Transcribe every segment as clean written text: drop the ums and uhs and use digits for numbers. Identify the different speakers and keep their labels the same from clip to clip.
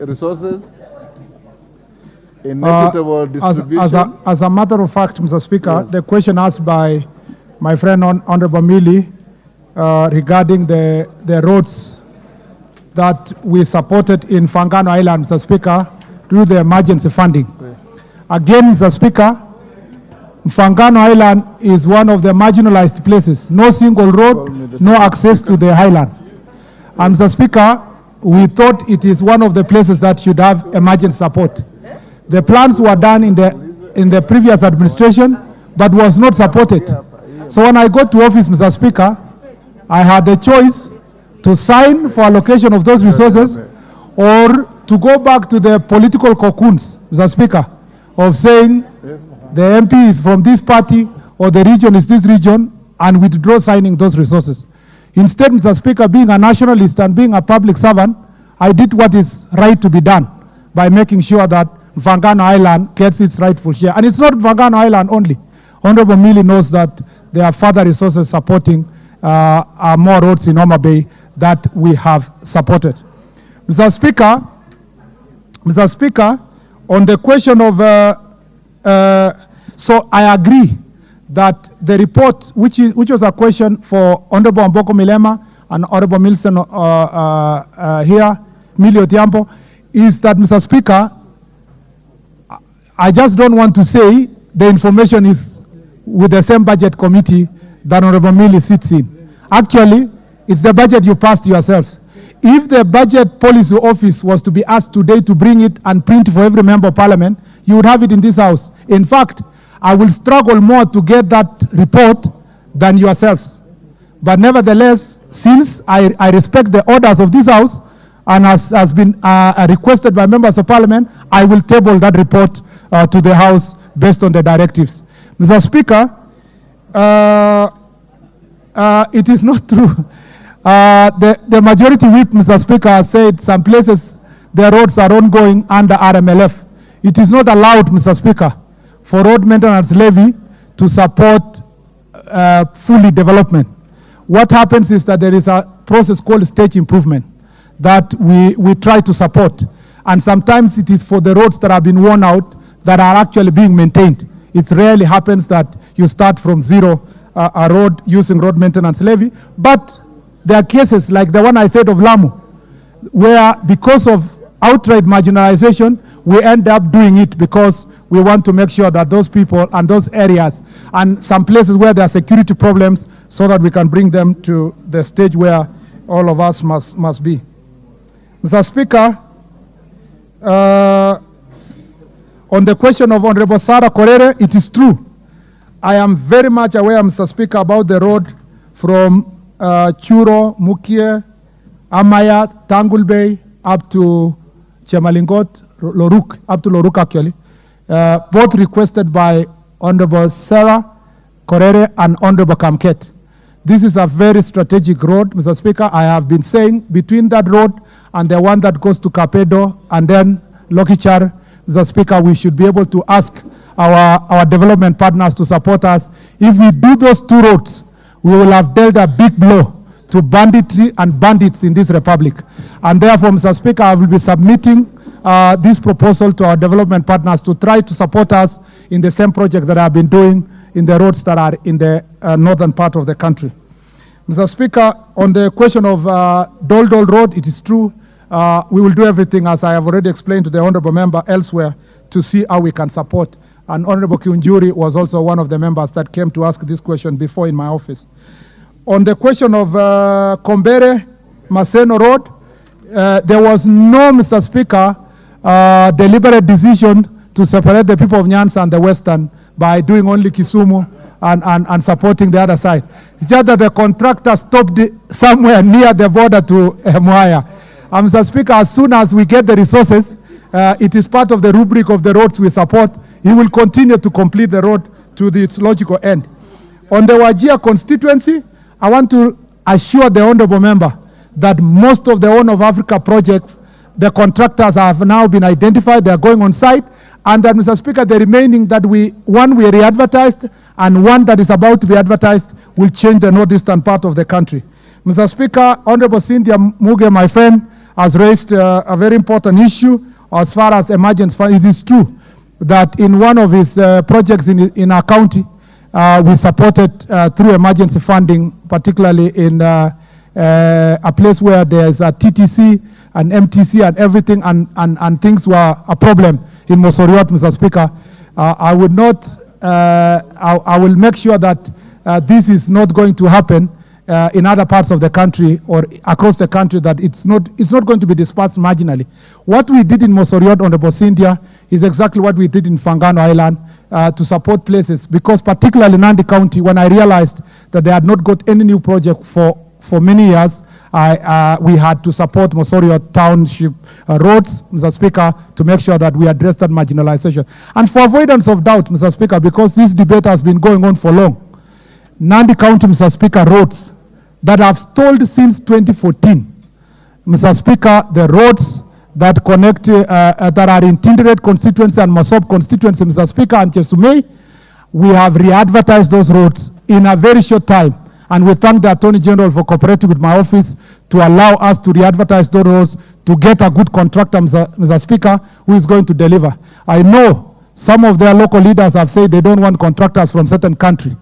Speaker 1: resources, inequitable distribution.
Speaker 2: As a matter of fact, Mr. Speaker,
Speaker 1: Yes.
Speaker 2: the question asked by my friend Honorable Mili regarding the roads that we supported in Fangano Island, Mr. Speaker, through the emergency funding. Again, Mr. Speaker, Fangano Island is one of the marginalized places. No single road, no access to the highland. And Mr. Speaker, we thought it is one of the places that should have emergency support. The plans were done in the previous administration, but was not supported. So when I got to office, Mr. Speaker, I had the choice to sign for allocation of those resources or to go back to the political cocoons, Mr. Speaker, of saying the MP is from this party or the region is this region and withdraw signing those resources. Instead, Mr. Speaker, being a nationalist and being a public servant, I did what is right to be done by making sure that Fangano Island gets its rightful share. And it's not Fangano Island only. Honorable Mili knows that there are further resources supporting more roads in Mutembei that we have supported. Mr. Speaker, on the question of, so I agree that the report, which was a question for Honorable Mboko Milema and Honorable Milson here, Millie Adhiambo, is that, Mr. Speaker, I just don't want to say the information is with the same budget committee that Honorable Millie sits in. Actually, it's the budget you passed yourselves. If the budget policy office was to be asked today to bring it and print for every member of parliament, you would have it in this house. In fact, I will struggle more to get that report than yourselves. But nevertheless, since I respect the orders of this house and has been requested by members of parliament, I will table that report to the house based on the directives. Mr. Speaker, it is not true. The majority whip, Mr. Speaker, said some places the roads are ongoing under RMLF. It is not allowed, Mr. Speaker, for road maintenance levy to support fully development. What happens is that there is a process called stage improvement that we try to support. And sometimes it is for the roads that have been worn out that are actually being maintained. It rarely happens that you start from zero a road using road maintenance levy. But there are cases like the one I said of Lamu, where because of outright marginalization, we end up doing it because we want to make sure that those people and those areas and some places where there are security problems so that we can bring them to the stage where all of us must be. Mr. Speaker, on the question of Honorable Sarah Korere, it is true. I am very much aware, Mr. Speaker, about the road from Churo, Mukie, Amaya, Tangulbei, up to Chemalingot, Loruk, up to Loruk actually, both requested by Honorable Sarah Korere and Honorable Kamket. This is a very strategic road, Mr. Speaker. I have been saying between that road and the one that goes to Kapedo and then Lokichar, Mr. Speaker, we should be able to ask our development partners to support us. If we do those two roads, we will have dealt a big blow to banditry and bandits in this republic. And therefore, Mr. Speaker, I will be submitting this proposal to our development partners to try to support us in the same project that I've been doing in the roads that are in the northern part of the country. Mr. Speaker, on the question of Dol Dol Road, it is true. We will do everything, as I have already explained to the honorable member elsewhere, to see how we can support. And Honorable Kiunjuri was also one of the members that came to ask this question before in my office. On the question of Kombere, Maseno Road, there was no, Mr. Speaker, deliberate decision to separate the people of Nyanza and the Western by doing only Kisumu and supporting the other side. It's just that the contractor stopped somewhere near the border to Mwaya. Mr. Speaker, as soon as we get the resources, it is part of the rubric of the roads we support. He will continue to complete the road to its logical end. On the Wajir constituency, I want to assure the honorable member that most of the Horn of Africa projects, the contractors have now been identified, they are going on site, and that, Mr. Speaker, the remaining that one we re-advertised and one that is about to be advertised will change the northeastern part of the country. Mr. Speaker, Honorable Cynthia Muge, my friend, has raised a very important issue as far as emergency fund. It is true that in one of his projects in our county, we supported through emergency funding, particularly in a place where there's a TTC and MTC and everything, and things were a problem in Mosoriot, Mr. Speaker. I would not, I will make sure that this is not going to happen in other parts of the country or across the country, that it's not going to be dispersed marginally. What we did in Mosoriot on the Bosindia is exactly what we did in Fangano Island to support places, because particularly Nandi County, when I realized that they had not got any new project for many years, we had to support Mosoriot Township roads, Mr. Speaker, to make sure that we address that marginalization. And for avoidance of doubt, Mr. Speaker, because this debate has been going on for long, Nandi County, Mr. Speaker, roads that have stalled since 2014. Mr. Speaker, the roads that connect, that are in Tinderet constituency and Masop constituency, Mr. Speaker, and Chesumei, we have re-advertised those roads in a very short time. And we thank the Attorney General for cooperating with my office to allow us to re-advertise those roads, to get a good contractor, Mr. Speaker, who is going to deliver. I know some of their local leaders have said they don't want contractors from certain country.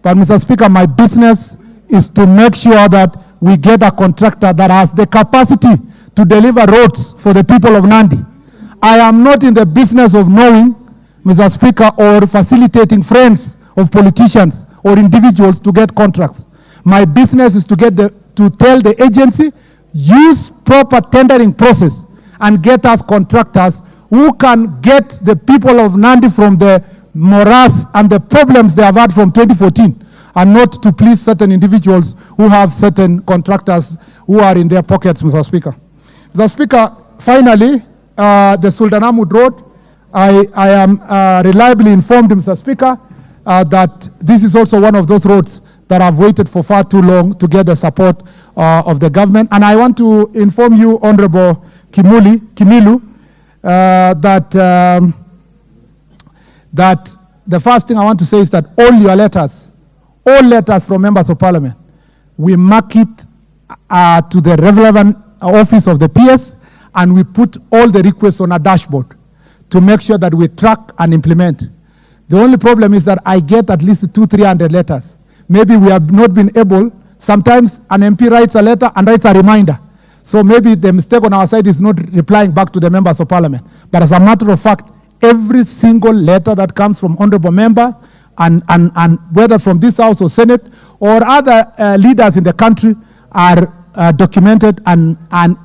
Speaker 2: But Mr. Speaker, my business is to make sure that we get a contractor that has the capacity to deliver roads for the people of Nandi. I am not in the business of knowing, Mr. Speaker, or facilitating friends of politicians or individuals to get contracts. My business is to tell the agency, use proper tendering process and get us contractors who can get the people of Nandi from the morass and the problems they have had from 2014, and not to please certain individuals who have certain contractors who are in their pockets, Mr. Speaker. Mr. Speaker, finally, the Sultanahmud Road, I am reliably informed, Mr. Speaker, that this is also one of those roads that have waited for far too long to get the support of the government. And I want to inform you, Honorable Kimilu, that the first thing I want to say is that all your letters, all letters from members of parliament, we mark it to the relevant office of the PS, and we put all the requests on a dashboard to make sure that we track and implement. The only problem is that I get at least 200-300 letters. Maybe we have not been able, sometimes an MP writes a letter and writes a reminder. So maybe the mistake on our side is not replying back to the members of parliament. But as a matter of fact, every single letter that comes from honorable member, and whether from this house or Senate or other leaders in the country, are documented, and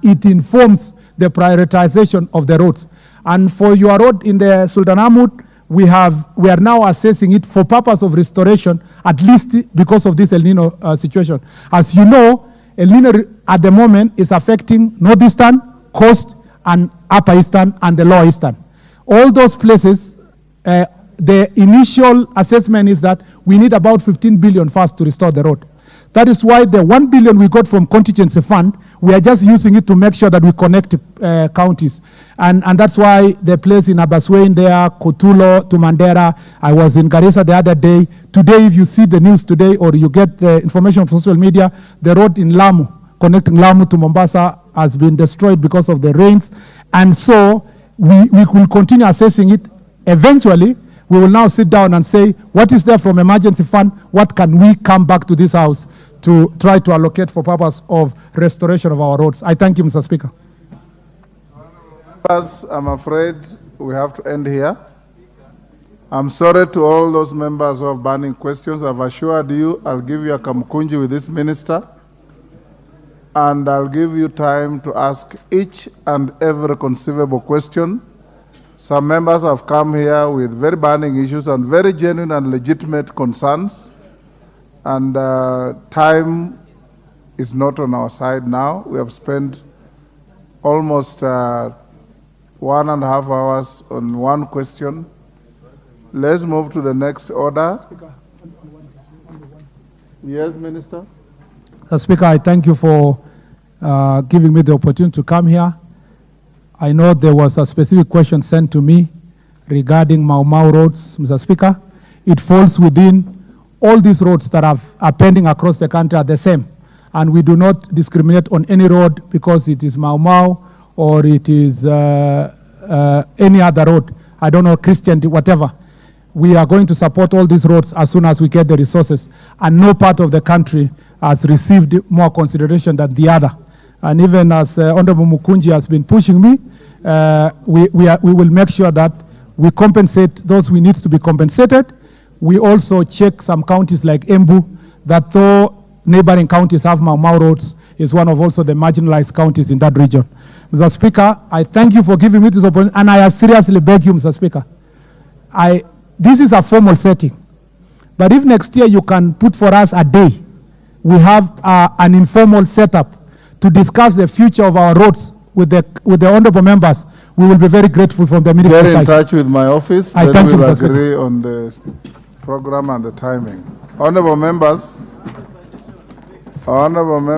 Speaker 2: it informs the prioritization of the roads. And for your road in the Sultanahmud, we are now assessing it for purpose of restoration, at least because of this El Nino situation. As you know, El Nino at the moment is affecting Northeastern, Coast, and Upper Eastern, and the Lower Eastern. All those places, the initial assessment is that we need about 15 billion first to restore the road. That is why the 1 billion we got from contingency fund, we are just using it to make sure that we connect counties. And that's why the place in Abaswein there, Kotulo to Mandera. I was in Garissa the other day. Today, if you see the news today, or you get the information from social media, the road in Lamu, connecting Lamu to Mombasa, has been destroyed because of the rains. And so we will continue assessing it. Eventually, we will now sit down and say, what is there from emergency fund? What can we come back to this house to try to allocate for purpose of restoration of our roads? I thank you, Mr. Speaker.
Speaker 1: Members, I'm afraid we have to end here. I'm sorry to all those members who have burning questions. I've assured you I'll give you a kamkunji with this minister, and I'll give you time to ask each and every conceivable question. Some members have come here with very burning issues and very genuine and legitimate concerns, and time is not on our side now. We have spent almost 1.5 hours on one question. Let's move to the next order. Yes, Minister?
Speaker 2: Speaker, I thank you for giving me the opportunity to come here. I know there was a specific question sent to me regarding Mau Mau roads, Mr. Speaker. It falls within all these roads that are pending across the country are the same. and we do not discriminate on any road because it is Mau Mau or it is any other road. I don't know, Christian, whatever. We are going to support all these roads as soon as we get the resources. And no part of the country has received more consideration than the other. And even as Honorable Mukunji has been pushing me, we will make sure that we compensate those who need to be compensated. We also check some counties like Embu, that though neighboring counties have Mau Mau roads, is one of also the marginalized counties in that region. Mr. Speaker, I thank you for giving me this opportunity, and I seriously beg you, Mr. Speaker, this is a formal setting, but if next year you can put for us a day, we have an informal setup to discuss the future of our roads with the honorable members, we will be very grateful from the ministry side.
Speaker 1: Get in touch with my office,
Speaker 2: I
Speaker 1: then
Speaker 2: thank you,
Speaker 1: we'll
Speaker 2: Mr. Speaker.
Speaker 1: agree on the program and the timing. Honorable members.